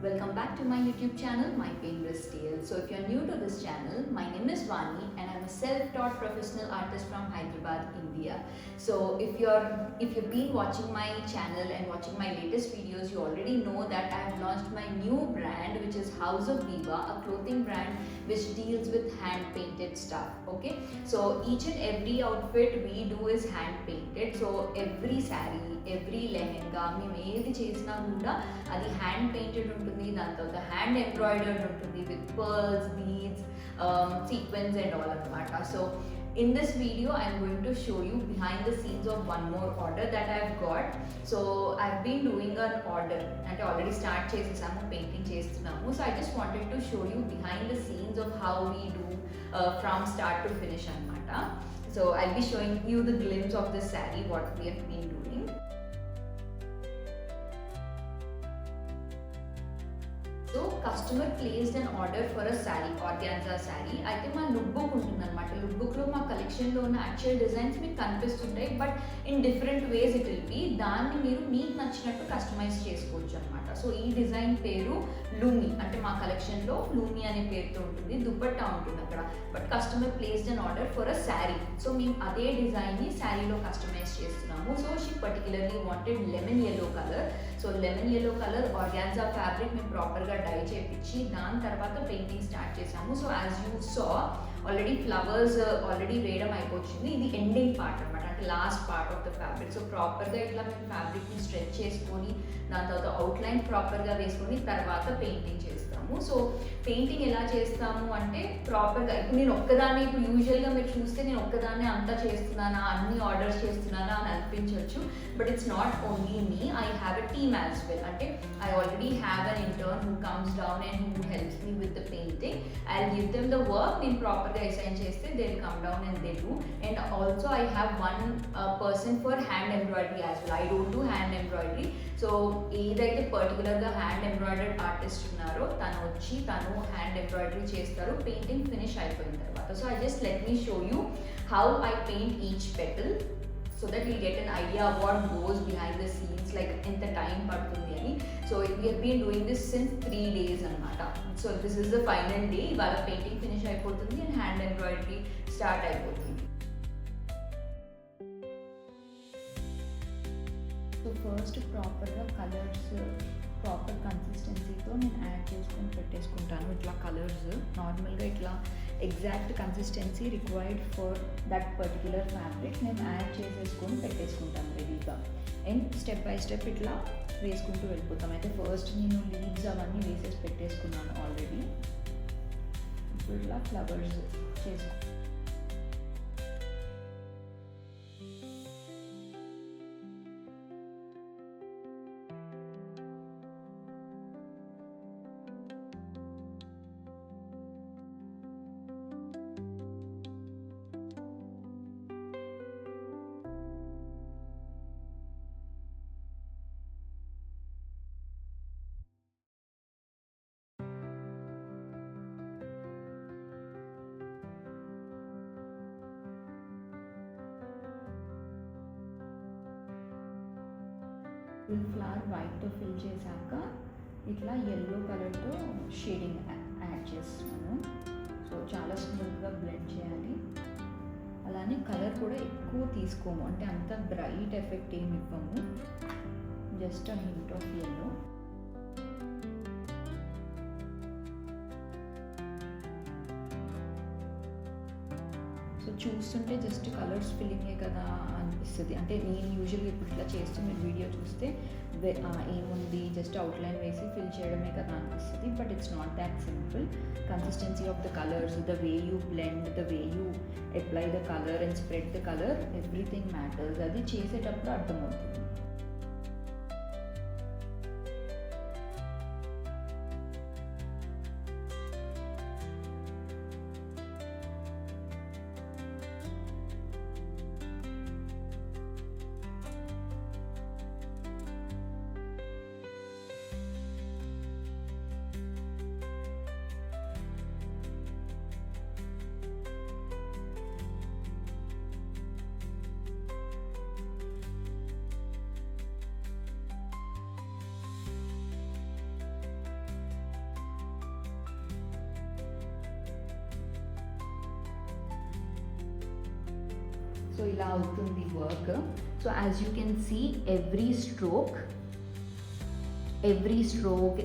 Welcome back to my YouTube channel, My Painter's Tale. So if you're new to this channel, my name is Vani and I'm a self-taught professional artist from Hyderabad, India. So if you've been watching my channel and watching my latest videos, you already know that I have launched my new brand, which is House of Viva, a clothing brand which deals with hand-painted stuff. Okay, so each and every outfit we do is hand-painted. So every saree, every lehenga, మేము ఏది చేసినా కూడా అది hand painted ఉంటుంది, దాని తర్వాత hand embroidered ఉంటుంది with pearls, beads, sequins and all అనమాట. So in this video I'm going to show you behind the scenes of one more order that I've got. So I've been doing an order and already start చేసేసాము, painting చేస్తున్నాము. So I just wanted to show you behind the scenes of how we do from start to finish అనమాట. So I'll be showing you the glimpse of this saree, what we have been doing. So customer placed an order for a sari, organza sari. అయితే మా look book ఉంటుంది అనమాట. Look బుక్లో మా కలెక్షన్లో ఉన్న actual designs మీకు కనిపిస్తుంటాయి, but in different ways it will be. దాన్ని మీరు మీకు నచ్చినట్టు కస్టమైజ్ చేసుకోవచ్చు అనమాట. సో ఈ డిజైన్ పేరు లూమి, అంటే మా కలెక్షన్లో లూమి అనే పేరుతో ఉంటుంది. దుపట్టా ఉంటుంది అక్కడ, but customer placed an order for a sari. So మేము అదే డిజైన్ని శారీలో కస్టమైజ్ చేస్తున్నాము. So she particularly wanted lemon yellow colour. So lemon yellow colour organza fabric మేము ప్రాపర్గా డై చేయించి దాని తర్వాత పెయింటింగ్ స్టార్ట్ చేసాము. So as you saw already flowers already వేయడం అయిపోతుంది. ఇది ఎండింగ్ పార్ట్ అనమాట, అంటే last part of the fabric. So ప్రాపర్గా ఇట్లా మేము ఫ్యాబ్రిక్ని స్ట్రెచ్ చేసుకొని దాని తర్వాత అవుట్లైన్ ప్రాపర్గా వేసుకొని తర్వాత పెయింటింగ్ చేస్తాము. సో పెయింటింగ్ ఎలా చేస్తాము అంటే ప్రాపర్గా, ఇప్పుడు నేను ఒక్కదాన్ని, ఇప్పుడు యూజువల్గా మీరు చూస్తే నేను ఒక్కదాన్ని అంతా చేస్తున్నానా, అన్ని ఆర్డర్స్ చేస్తున్నానా అని అనిపించవచ్చు, but it's not only me, I have a team as well. అంటే I already have an intern who comes down and who helps me with the painting. I give them the work, నేను ప్రాపర్గా assign చేస్తే they will come down and they do. And also I have one person for hand embroidery as well. I don't do hand embroidery. So ఏదైతే పర్టికులర్గా hand embroidered artist ఉన్నారో తను వచ్చి తను hand embroidery చేస్తారు పెయింటింగ్ ఫినిష్ అయిపోయిన తర్వాత. So I just let me show you how I paint each petal so that we get an idea of what goes behind the scenes, like ఎంత time పడుతుంది అని. So we have been doing this since 3 days అనమాట. So this is the final day. ఇవాళ painting finish అయిపోతుంది and hand embroidery start అయిపోతుంది. So first ప్రాపర్గా colours proper కన్సిస్టెన్సీతో నేను add చేసుకొని పెట్టేసుకుంటాను. ఇట్లా కలర్స్ నార్మల్గా ఇట్లా exact consistency required for that particular fabric నేను యాడ్ చేసేసుకొని పెట్టేసుకుంటాను రెడీగా. అండ్ స్టెప్ బై స్టెప్ ఇట్లా వేసుకుంటూ వెళ్ళిపోతాం. అయితే ఫస్ట్ నేను లీవ్స్ అవన్నీ వేసేసి పెట్టేసుకున్నాను ఆల్రెడీ. ఇప్పుడు ఇట్లా ఫ్లవర్స్ చేసుకుంటాను. ఫుల్ ఫ్లవర్ వైట్తో ఫిల్ చేశాక ఇట్లా ఎల్లో కలర్తో షేడింగ్ యాడ్ చేస్తున్నాను. సో చాలా స్మూత్గా బ్లెండ్ చేయాలి. అలానే కలర్ కూడా ఎక్కువ తీసుకోము, అంటే అంత బ్రైట్ ఎఫెక్ట్ ఏమి ఇవ్వము, just a hint of yellow. So చూస్తుంటే జస్ట్ కలర్స్ ఫిల్లింగే కదా అనిపిస్తుంది. అంటే నేను యూజువల్గా ఇప్పుడు ఇట్లా చేస్తూ మీరు వీడియో చూస్తే ఏముంది జస్ట్ అవుట్లైన్ వేసి ఫిల్ చేయడమే కదా అనిపిస్తుంది, but it's not that simple. Consistency of the colours, the way you blend, the way you apply the colour and spread the colour, everything matters. అది చేసేటప్పుడు అర్థమవుతుంది. సో ఇలా అవుతుంది work. So as you can see every stroke,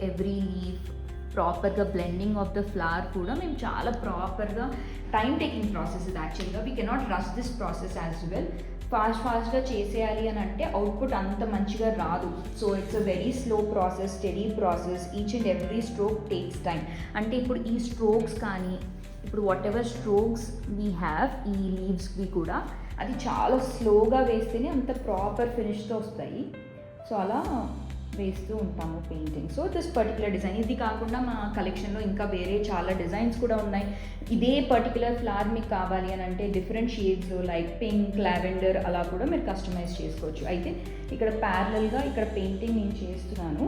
every leaf, ప్రాపర్గా blending of the flower కూడా మేము చాలా ప్రాపర్గా టైం టేకింగ్ ప్రాసెస్ ఇది యాక్చువల్గా. We cannot rush this process as well. ఫాస్ట్గా చేసేయాలి అని అంటే అవుట్పుట్ అంత మంచిగా రాదు. So it's a very slow process, study process. Each and every stroke takes time. అంటే ఇప్పుడు ఈ స్ట్రోక్స్ కానీ, ఇప్పుడు what ever strokes we have, ఈ లీవ్స్వి కూడా అది చాలా స్లోగా వేస్తేనే అంత ప్రాపర్ ఫినిష్తో వస్తాయి. సో అలా వేస్తూ ఉంటాము painting. So this particular design, ఇది కాకుండా మా కలెక్షన్లో ఇంకా వేరే చాలా డిజైన్స్ కూడా ఉన్నాయి. ఇదే పర్టికులర్ ఫ్లవర్ మీకు కావాలి అని అంటే డిఫరెంట్ షేడ్స్లో లైక్ పింక్, లావెండర్ అలా కూడా మీరు కస్టమైజ్ చేసుకోవచ్చు. అయితే ఇక్కడ ప్యారలల్గా ఇక్కడ పెయింటింగ్ నేను చేస్తున్నాను,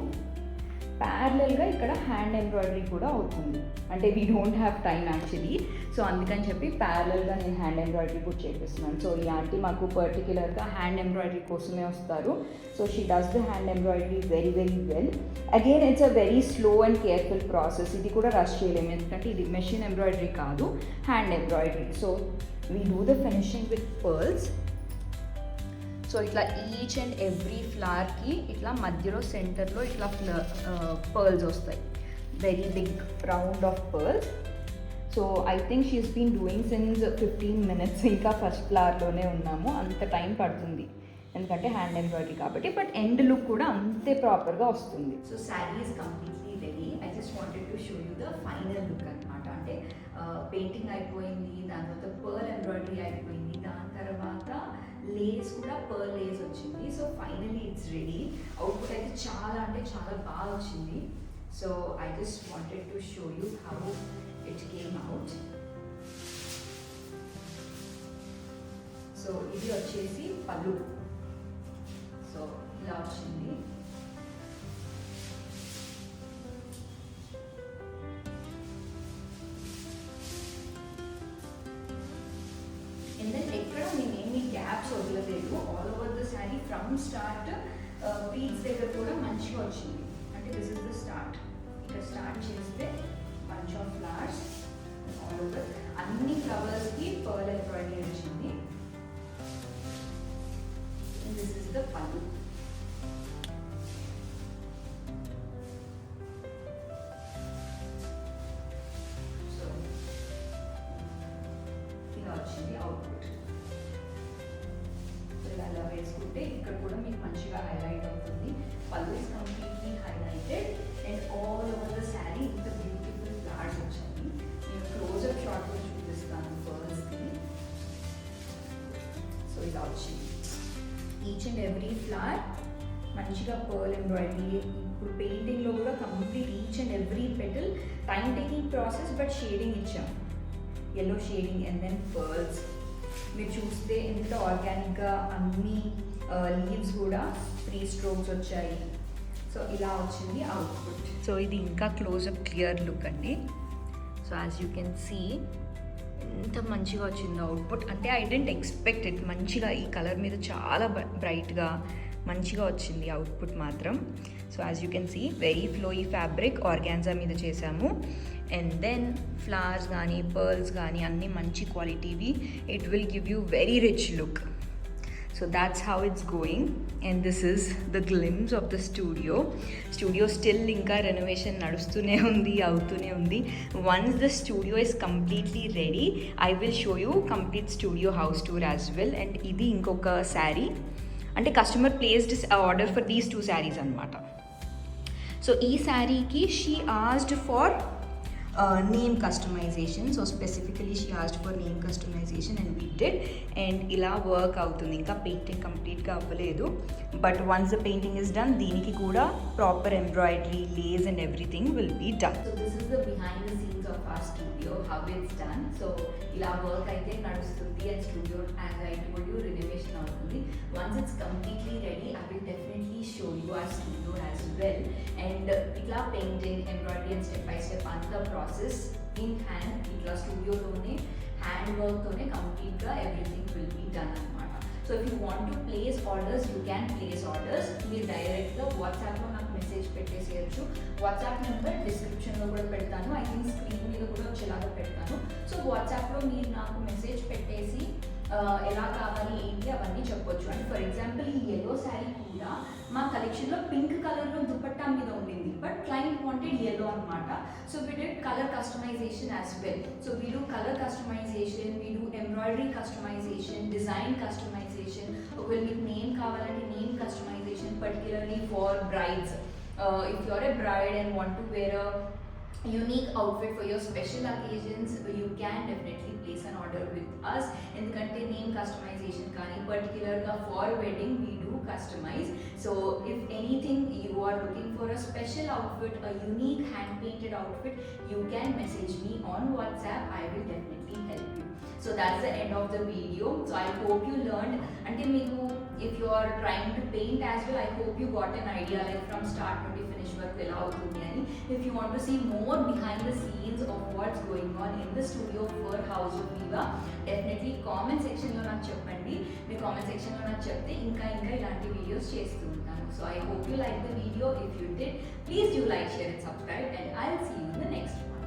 ప్యారలల్గా ఇక్కడ హ్యాండ్ ఎంబ్రాయిడరీ కూడా అవుతుంది. అంటే we don't have time actually, so అందుకని చెప్పి ప్యారలల్గా నేను హ్యాండ్ ఎంబ్రాయిడరీ కూడా చేపిస్తున్నాను. సో ఈ ఆంటీ మాకు పర్టికులర్గా హ్యాండ్ ఎంబ్రాయిడరీ కోసమే వస్తారు. So she does the hand embroidery very well. Again it's a very slow and careful process. ఇది కూడా రష్ చేయలేము, ఎందుకంటే ఇది మెషిన్ ఎంబ్రాయిడరీ కాదు, hand embroidery. So we do the finishing with pearls. So ఇట్లా each and every ఫ్లవర్కి ఇట్లా మధ్యలో సెంటర్లో ఇట్లా పర్ల్స్ వస్తాయి, very big round of pearls. So I think she's been doing since 15 minutes. ఇంకా ఫస్ట్ ఫ్లవర్లోనే ఉన్నాము, అంత టైం పడుతుంది ఎందుకంటే హ్యాండ్ ఎంబ్రాయిడరీ కాబట్టి. బట్ ఎండ్ లుక్ కూడా అంతే ప్రాపర్గా వస్తుంది. So sari is completely ready. I just wanted to show you the final look అనమాట. అంటే పెయింటింగ్ అయిపోయింది, దాని తర్వాత పర్ల్ ఎంబ్రాయిడరీ అయిపోయింది, దాని తర్వాత లేస్ కూడా పర్ల్ లేస్ వచ్చింది. So finally it's ready. Output అయితే చాలా అంటే చాలా బాగా వచ్చింది. So I just wanted to show you how it came out. So ఇది వచ్చేసి పళ్ళు. సో ఇలా వచ్చింది. అండ్ దెన్ ఎక్కడ నేనేమి గ్యాప్స్ వదలలేదు. All over the sari from start pleats దగ్గర కూడా మంచిగా వచ్చింది. అంటే దిస్ ఇస్ ద స్టార్ట్. ఇక్కడ స్టార్ట్ చేస్తే bunch of flowers all over. అన్ని ఫ్లవర్స్కి పర్ల్ ఎంబ్రాయిడరీ వచ్చింది. And this is the pallu. So ఇలా వచ్చింది అవుట్పుట్. ఇలా వేసుకుంటే ఇక్కడ కూడా మీకు మంచిగా హైలైట్ అవుతుంది. పల్లు is completely highlighted and all over the sari ఇంత బ్యూటిఫుల్ ఫ్లవర్స్ వచ్చాయి. నేను క్లోజ్అప్ షాట్లో చూపిస్తాను పర్ల్స్కి. సో ఇలా వచ్చింది ఈచ్ అండ్ ఎవ్రీ ఫ్లవర్ మంచిగా పర్ల్ ఎంబ్రాయిడరీ. ఇప్పుడు పెయింటింగ్లో కూడా complete each and every petal time taking process, but shading ఇచ్చాం, yellow shading and then pearls. మీరు చూస్తే ఎంత ఆర్గానిక్గా అన్ని లీవ్స్ కూడా 3 strokes వచ్చాయి. సో ఇలా వచ్చింది అవుట్పుట్. సో ఇది ఇంకా క్లోజ్అప్ క్లియర్ లుక్ అండి. So as you can see ఎంత మంచిగా వచ్చిందో అవుట్పుట్. అంటే ఐ డెంట్ ఎక్స్పెక్ట్ ఇట్. మంచిగా ఈ కలర్ మీద చాలా బ్రైట్గా మంచిగా వచ్చింది అవుట్పుట్ మాత్రం. So as you can see very flowy fabric organza మీద చేసాము. అండ్ దెన్ ఫ్లవర్స్ కానీ పర్ల్స్ కానీ అన్నీ మంచి క్వాలిటీవి. It will give you very rich look. So that's how it's going, and this is the glimpse of the studio. Studio still inka renovation nadustune undi, avutune undi. Once the studio is completely ready, I will show you complete studio house tour as well. And idi inkoka saree, ante customer placed order for these 2 sarees anamata. So ee saree ki she asked for name customization. So specifically she asked for name customization and we did, and ila work avutundi. Inka painting complete ga avvaledu, but once the painting is done deeniki kuda proper embroidery, lace and everything will be done. So this is the behind the scenes of our studio, how it's done. So ila work aithe nadustundi and studio as I told you renovation avutundi. Once it's completely ready I will definitely show you our studio as well. And itla painting, embroidery and step by step anta process in hand itla studio lone hand work tone complete ga everything will be done anamata. So if you want to place orders, you can place orders. Meer direct ga WhatsApp lo నాకు message పెట్టేసేయచ్చు. WhatsApp number డిస్క్రిప్షన్లో కూడా పెడతాను. I think screen మీద కూడా వచ్చేలాగా పెడతాను. So వాట్సాప్లో మీరు నాకు మెసేజ్ పెట్టేసి ఎలా కావాలి ఏంటి అవన్నీ చెప్పొచ్చు. అండ్ ఫర్ ఎగ్జాంపుల్ ఈ yellow శారీ కూడా మా కలెక్షన్లో పింక్ కలర్లో దుపట్టా మీద ఉండింది, బట్ క్లయింట్ వాంటెడ్ yellow అనమాట. So we did colour customization as well. So we do colour customization, we do embroidery customization, design customization. ఒకవేళ మీకు నేమ్ కావాలంటే name customization, particularly for brides. If you're a bride and want to wear a unique outfit for your special occasions, you can definitely place an order with us. ఎందుకంటే name customization కానీ పర్టికులర్గా for wedding we do customize. So if anything you are looking for a special outfit, a unique hand painted outfit, you can message me on WhatsApp. I will definitely help you. So that's the end of the video. So I hope you learned. Ante meeku, if you are trying to paint as well, I hope you got an idea like from start to finish work ela avutundi ani. If you want to see more behind the scenes of what's going on in the studio for House of Viva, definitely comment section lo నాకు చెప్పండి. మీ comment section లో నాకు చెప్తే ఇంకా ఇలాంటి videos చేస్తూ ఉంటాను. So I hope you like the video. If you did, please do like, share and subscribe, and I'll see you in the next one.